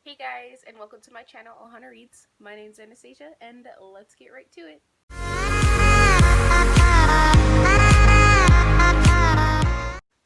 Hey guys, and welcome to my channel, Ohana Reads. My name's Anastasia, and let's get right to it.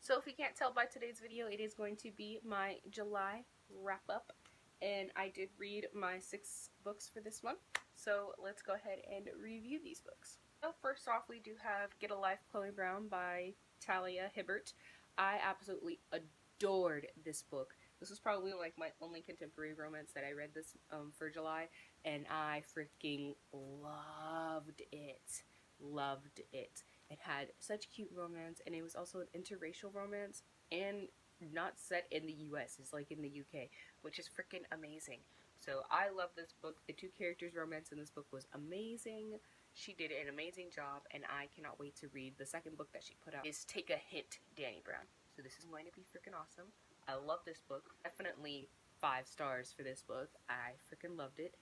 So if you can't tell by today's video, it is going to be my July wrap-up, and I did read my 6 books for this month, so let's go ahead and review these books. So first off, we do have Get a Life, Chloe Brown by Talia Hibbert. I absolutely adored this book. This was probably like my only contemporary romance that I read this for July, and I freaking loved it. Loved it. It had such cute romance, and it was also an interracial romance, and not set in the US. It's like in the UK, which is freaking amazing. So I love this book. The 2 characters' romance in this book was amazing. She did an amazing job, and I cannot wait to read the second book that she put out. Is Take a Hint, Danny Brown. So this is going to be freaking awesome. I love this book. Definitely 5 stars for this book. I freaking loved it.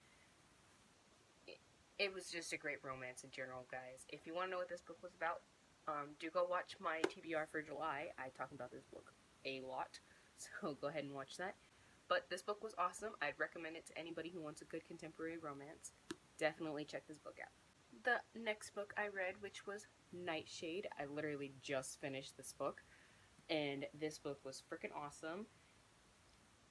It was just a great romance in general, guys. If you want to know what this book was about, do go watch my TBR for July. I talk about this book a lot, so go ahead and watch that. But this book was awesome. I'd recommend it to anybody who wants a good contemporary romance. Definitely check this book out. The next book I read, which was Nightshade. I literally just finished this book, and this book was freaking awesome.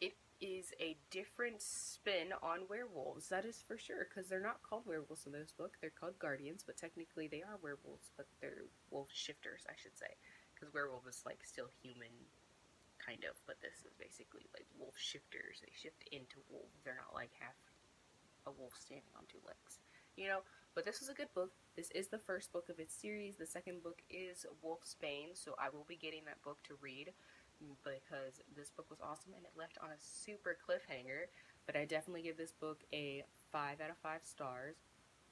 It is a different spin on werewolves, that is for sure, because they're not called werewolves in this book. They're called guardians, but technically they are werewolves, but they're wolf shifters, I should say, because werewolf is like still human, kind of, but this is basically like wolf shifters. They shift into wolves. They're not like half a wolf standing on 2 legs, you know. But this is a good book. This is the first book of its series. The second book is Wolfsbane, so I will be getting that book to read, because this book was awesome and it left on a super cliffhanger. But I definitely give this book a 5 out of 5 stars.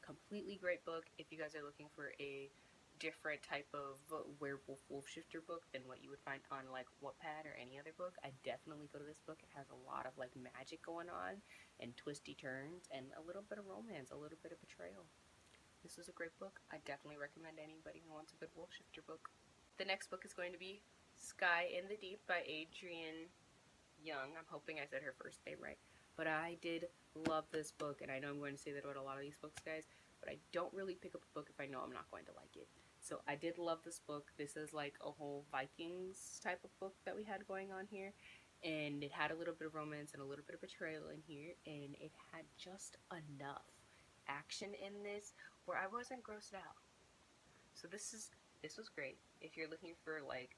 Completely great book if you guys are looking for a different type of werewolf wolf shifter book than what you would find on like Wattpad or any other book. I definitely go to this book. It has a lot of like magic going on and twisty turns and a little bit of romance, a little bit of betrayal. This is a great book. I definitely recommend anybody who wants a good wolf shifter book. The next book is going to be Sky in the Deep by Adrienne Young. I'm hoping I said her first name right. But I did love this book, and I know I'm going to say that about a lot of these books, guys, but I don't really pick up a book if I know I'm not going to like it. So I did love this book. This is like a whole Vikings type of book that we had going on here, and it had a little bit of romance and a little bit of betrayal in here, and it had just enough action in this where I wasn't grossed out. So this was great. If you're looking for like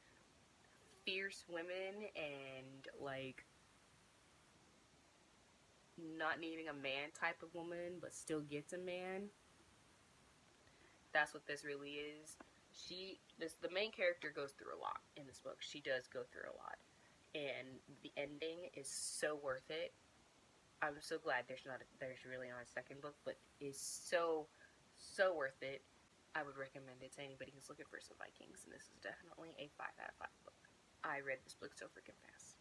fierce women and like not needing a man type of woman but still gets a man, that's what this really is. The main character goes through a lot in this book. She does go through a lot, and the ending is so worth it. I'm so glad there's really not a second book, but is so worth it. I would recommend it to anybody who's looking for some Vikings, and this is definitely a 5 out of 5 book. I read this book so freaking fast.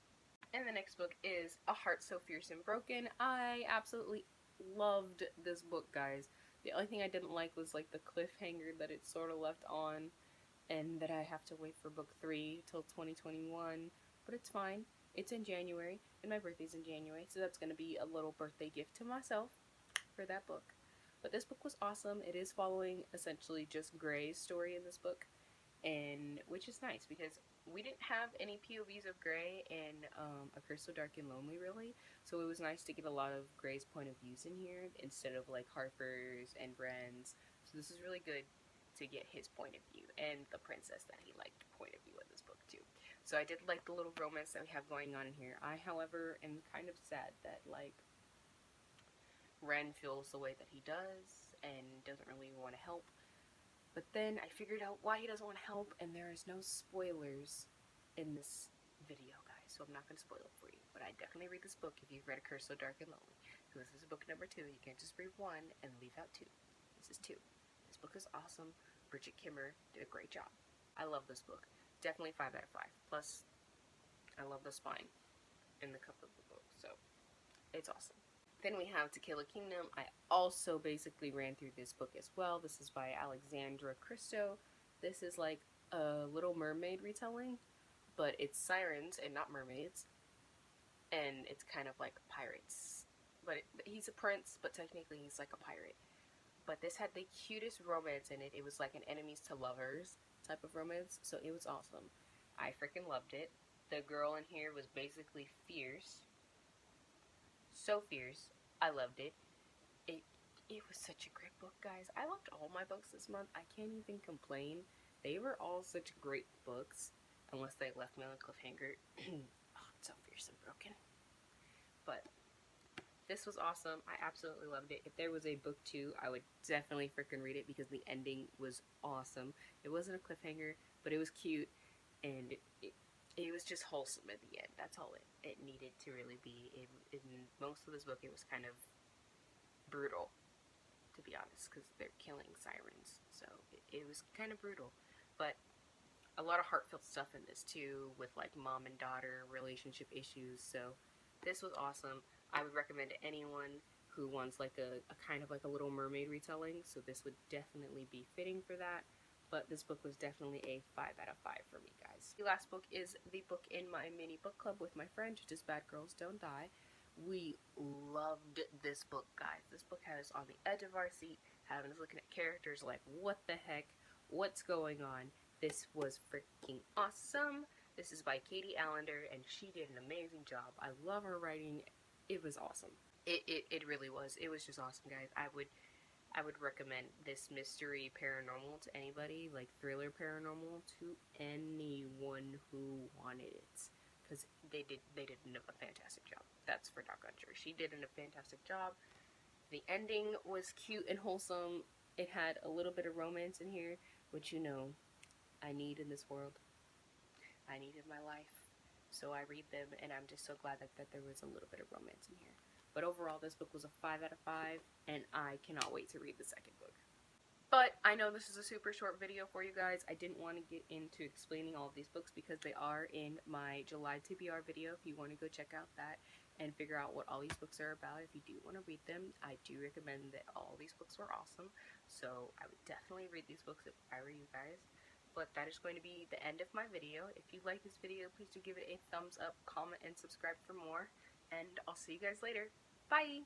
And the next book is A Heart So Fierce and Broken. I absolutely loved this book, guys. The only thing I didn't like was like the cliffhanger that it sort of left on, and that I have to wait for book 3 till 2021, but it's fine. It's in January, and my birthday's in January, so that's going to be a little birthday gift to myself for that book. But this book was awesome. It is following essentially just Gray's story in this book, and which is nice because we didn't have any POVs of Gray in A Curse So Dark and Lonely, really, so it was nice to get a lot of Gray's point of views in here instead of like Harper's and Bren's. So this is really good to get his point of view, and the princess that he liked point of view in this book too. So I did like the little romance that we have going on in here. I, however, am kind of sad that like Ren feels the way that he does and doesn't really want to help. But then I figured out why he doesn't want to help, and there is no spoilers in this video, guys, so I'm not going to spoil it for you. But I definitely read this book if you've read A Curse So Dark and Lonely, because this is book number 2. You can't just read 1 and leave out 2. This is 2. This book is awesome. Bridget Kimmer did a great job. I love this book. Definitely 5 out of 5. Plus, I love the spine in the cover of the book, so it's awesome. Then we have To Kill a Kingdom. I also basically ran through this book as well. This is by Alexandra Christo. This is like a Little Mermaid retelling, but it's sirens and not mermaids. and it's kind of like pirates. But he's a prince, but technically he's like a pirate. But this had the cutest romance in it. It was like an enemies to lovers type of romance, so it was awesome. I freaking loved it. The girl in here was basically fierce. So fierce. I loved it. It it was such a great book, guys. I loved all my books this month. I can't even complain. They were all such great books, unless they left me on a cliffhanger. Oh, it's so fierce and broken. But this was awesome. I absolutely loved it. If there was a book 2, I would definitely freaking read it because the ending was awesome. It wasn't a cliffhanger, but it was cute, and it was just wholesome at the end. That's all it needed to really be. In most of this book, it was kind of brutal, to be honest, because they're killing sirens. So it was kind of brutal. But a lot of heartfelt stuff in this too, with like mom and daughter relationship issues. So this was awesome. I would recommend to anyone who wants like a kind of like a Little Mermaid retelling. So this would definitely be fitting for that. But this book was definitely a 5 out of 5 for me, guys. The last book is the book in my mini book club with my friend, which is Bad Girls Don't Die. We loved this book, guys. This book had us on the edge of our seat, having us looking at characters like, what the heck? What's going on? This was freaking awesome. This is by Katie Allender, and she did an amazing job. I love her writing. It was awesome. It really was. It was just awesome, guys. I would recommend this mystery paranormal to anybody, like thriller paranormal, to anyone who wanted it, because they did a fantastic job. That's for doggone sure. She did a fantastic job. The ending was cute and wholesome. It had a little bit of romance in here, which you know I need in this world. I need in my life. So I read them, and I'm just so glad that there was a little bit of romance in here. But overall, this book was a 5 out of 5, and I cannot wait to read the second book. But I know this is a super short video for you guys. I didn't want to get into explaining all of these books because they are in my July TBR video. If you want to go check out that and figure out what all these books are about, if you do want to read them, I do recommend that all these books were awesome. So I would definitely read these books if I were you guys. But that is going to be the end of my video. If you like this video, please do give it a thumbs up, comment, and subscribe for more. And I'll see you guys later. Bye!